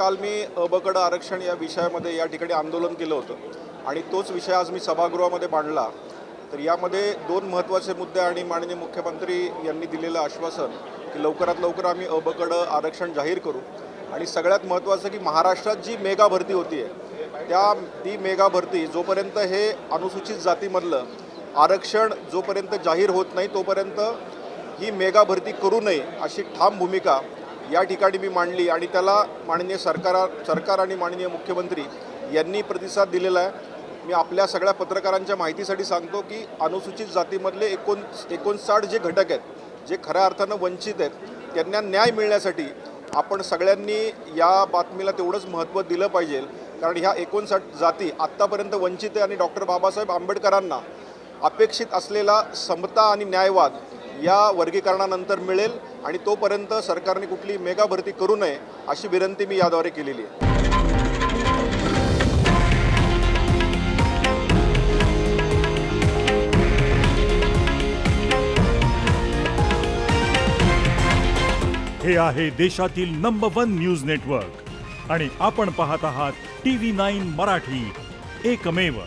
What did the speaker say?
काल मी अबकड आरक्षण या विषयामध्ये या ठिकाणी आंदोलन केलं होतं आणि तोच विषय आज मी सभागृहामध्ये मांडला। तर यामध्ये दोन महत्त्वाचे मुद्दे आणि माननीय मुख्यमंत्री यांनी दिलेलं आश्वासन की लवकरात लवकर आम्ही अबकड आरक्षण जाहीर करू आणि सगळ्यात महत्त्वाचं की महाराष्ट्रात जी मेगा भरती होती आहे ती मेगा भरती जोपर्यंत हे अनुसूचित जातीमधलं आरक्षण जोपर्यंत जाहीर होत नाही तोपर्यंत ही मेगा भरती करू नये अशी ठाम भूमिका या ठिकाणी मी मांडली आणि त्याला माननीय सरकार आणि माननीय मुख्यमंत्री यांनी प्रतिसाद दिलेला आहे। मी आपल्या सगळ्या पत्रकारांच्या माहितीसाठी सांगतो की अनुसूचित जातीमधले 59 जे घटक आहेत जे खऱ्या अर्थानं वंचित आहेत त्यांना न्याय मिळण्यासाठी आपण सगळ्यांनी या बातमीला तेवढंच महत्त्व दिलं पाहिजे, कारण ह्या 59 जाती आत्तापर्यंत वंचित आहे आणि डॉक्टर बाबासाहेब आंबेडकरांना अपेक्षित असलेला समता आणि न्यायवाद या वर्गीकरणानंतर मिळेल आणि तोपर्यंत सरकारने कुठली मेगा भरती करू नये अशी विनंती मी याद्वारे केलेली आहे। हे आहे देशातील नंबर 1 न्यूज नेटवर्क आणि आपण पाहत आहात TV9 मराठी, एकमेव।